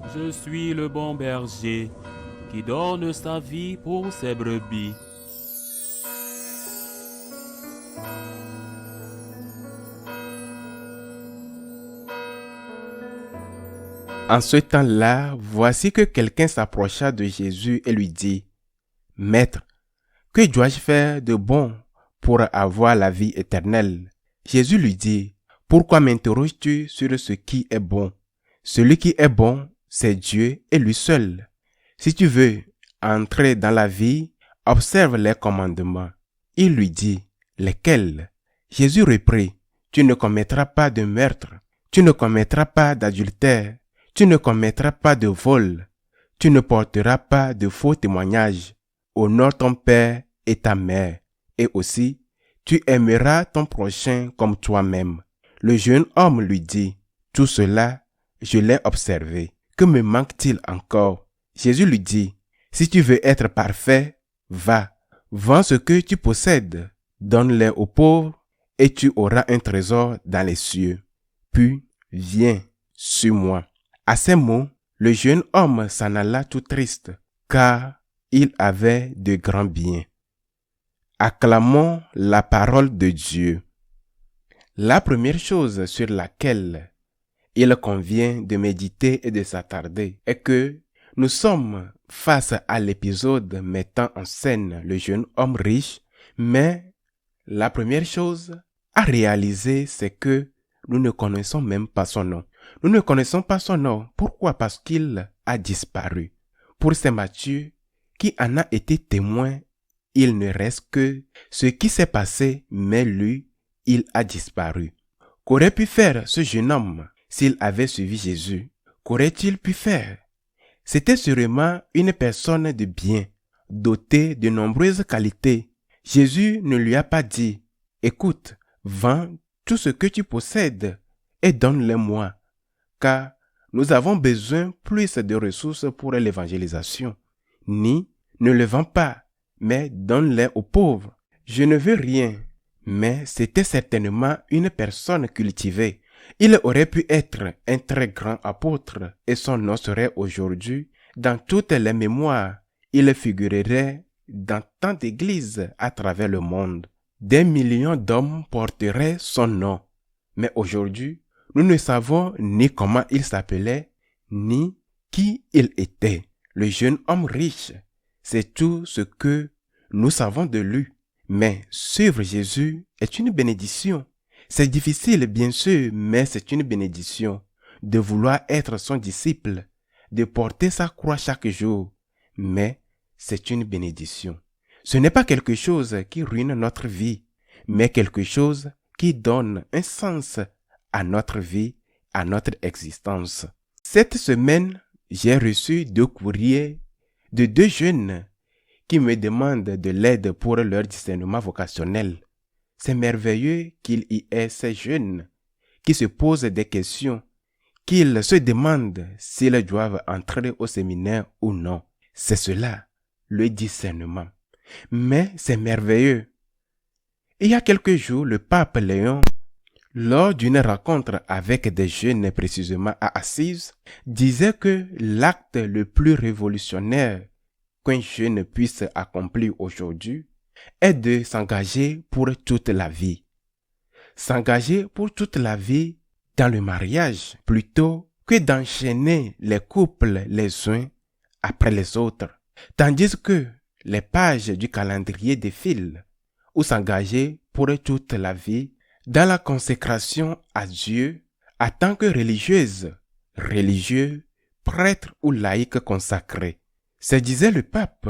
Je suis le bon berger qui donne sa vie pour ses brebis. En ce temps-là, voici que quelqu'un s'approcha de Jésus et lui dit, « Maître, que dois-je faire de bon pour avoir la vie éternelle ?» Jésus lui dit, « Pourquoi m'interroges-tu sur ce qui est bon? Celui qui est bon, c'est Dieu et lui seul. Si tu veux entrer dans la vie, observe les commandements. » Il lui dit, « Lesquels ?» Jésus reprit, « Tu ne commettras pas de meurtre, tu ne commettras pas d'adultère, tu ne commettras pas de vol, tu ne porteras pas de faux témoignages, honore ton père et ta mère, et aussi, tu aimeras ton prochain comme toi-même. » Le jeune homme lui dit, « Tout cela, je l'ai observé. Que me manque-t-il encore ?» Jésus lui dit, « Si tu veux être parfait, va, vends ce que tu possèdes, donne-les aux pauvres, et tu auras un trésor dans les cieux. Puis, viens, suis-moi. » À ces mots, le jeune homme s'en alla tout triste, car il avait de grands biens. Acclamons la parole de Dieu. La première chose sur laquelle il convient de méditer et de s'attarder est que nous sommes face à l'épisode mettant en scène le jeune homme riche, mais la première chose à réaliser, c'est que nous ne connaissons même pas son nom. Nous ne connaissons pas son nom. Pourquoi? Parce qu'il a disparu. Pour saint Matthieu, qui en a été témoin, il ne reste que ce qui s'est passé, mais lui, il a disparu. Qu'aurait pu faire ce jeune homme s'il avait suivi Jésus? Qu'aurait-il pu faire? C'était sûrement une personne de bien, dotée de nombreuses qualités. Jésus ne lui a pas dit, « Écoute, vends tout ce que tu possèdes et donne-le-moi, car nous avons besoin plus de ressources pour l'évangélisation. » Ni, « Ne le vends pas, mais donne-les aux pauvres. » Je ne veux rien, mais c'était certainement une personne cultivée. Il aurait pu être un très grand apôtre et son nom serait aujourd'hui dans toutes les mémoires. Il figurerait dans tant d'églises à travers le monde. Des millions d'hommes porteraient son nom. Mais aujourd'hui, nous ne savons ni comment il s'appelait, ni qui il était. Le jeune homme riche, c'est tout ce que nous savons de lui. Mais suivre Jésus est une bénédiction. C'est difficile, bien sûr, mais c'est une bénédiction. De vouloir être son disciple, de porter sa croix chaque jour. Mais c'est une bénédiction. Ce n'est pas quelque chose qui ruine notre vie, mais quelque chose qui donne un sens à notre vie, à notre existence. Cette semaine, j'ai reçu 2 courriers de 2 jeunes qui me demandent de l'aide pour leur discernement vocationnel. C'est merveilleux qu'il y ait ces jeunes qui se posent des questions, qu'ils se demandent s'ils doivent entrer au séminaire ou non. C'est cela, le discernement. Mais c'est merveilleux. Il y a quelques jours, le pape Léon, lors d'une rencontre avec des jeunes précisément à Assise, disait que l'acte le plus révolutionnaire qu'un jeune puisse accomplir aujourd'hui est de s'engager pour toute la vie. S'engager pour toute la vie dans le mariage plutôt que d'enchaîner les couples les uns après les autres, tandis que les pages du calendrier défilent, ou s'engager pour toute la vie dans la consécration à Dieu en tant que religieuse, religieux, prêtre ou laïc consacré. C'est, disait le pape,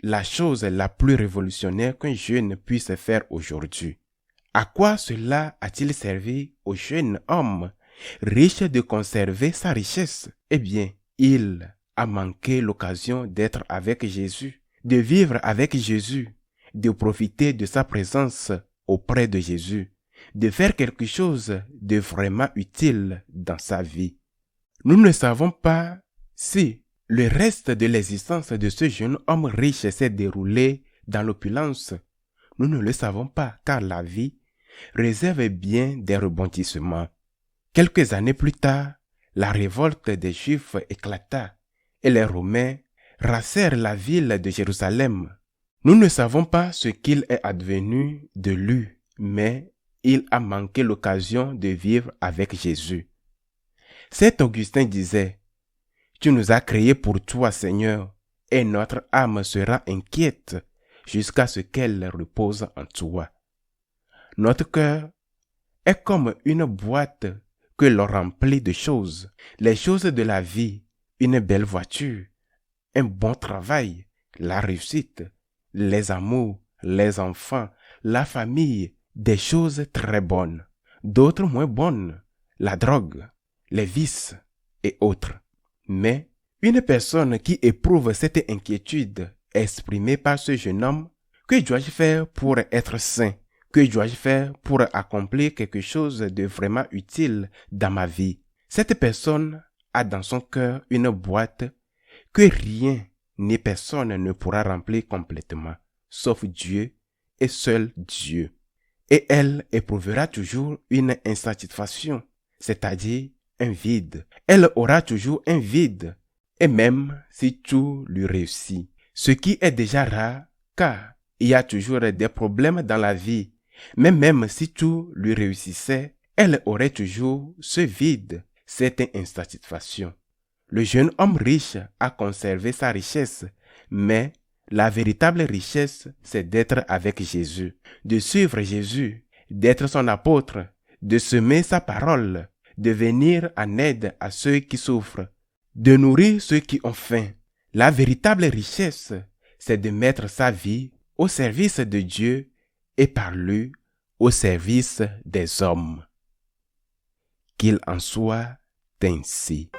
la chose la plus révolutionnaire qu'un jeune puisse faire aujourd'hui. À quoi cela a-t-il servi au jeune homme riche de conserver sa richesse? Eh bien, il a manqué l'occasion d'être avec Jésus, de vivre avec Jésus, de profiter de sa présence auprès de Jésus, de faire quelque chose de vraiment utile dans sa vie. Nous ne savons pas si le reste de l'existence de ce jeune homme riche s'est déroulé dans l'opulence. Nous ne le savons pas, car la vie réserve bien des rebondissements. Quelques années plus tard, la révolte des Juifs éclata et les Romains rassèrent la ville de Jérusalem. Nous ne savons pas ce qu'il est advenu de lui, mais il a manqué l'occasion de vivre avec Jésus. Saint Augustin disait, « Tu nous as créés pour toi, Seigneur, et notre âme sera inquiète jusqu'à ce qu'elle repose en toi. » Notre cœur est comme une boîte que l'on remplit de choses, les choses de la vie, une belle voiture, un bon travail, la réussite, les amours, les enfants, la famille, des choses très bonnes, d'autres moins bonnes, la drogue, les vices et autres. Mais une personne qui éprouve cette inquiétude exprimée par ce jeune homme, que dois-je faire pour être saint? Que dois-je faire pour accomplir quelque chose de vraiment utile dans ma vie? Cette personne a dans son cœur une boîte que rien ni personne ne pourra remplir complètement, sauf Dieu et seul Dieu. Et elle éprouvera toujours une insatisfaction, c'est-à-dire un vide. Elle aura toujours un vide, et même si tout lui réussit, ce qui est déjà rare, car il y a toujours des problèmes dans la vie. Mais même si tout lui réussissait, elle aurait toujours ce vide, cette insatisfaction. Le jeune homme riche a conservé sa richesse, mais la véritable richesse, c'est d'être avec Jésus, de suivre Jésus, d'être son apôtre, de semer sa parole, de venir en aide à ceux qui souffrent, de nourrir ceux qui ont faim. La véritable richesse, c'est de mettre sa vie au service de Dieu et par lui au service des hommes. Qu'il en soit ainsi.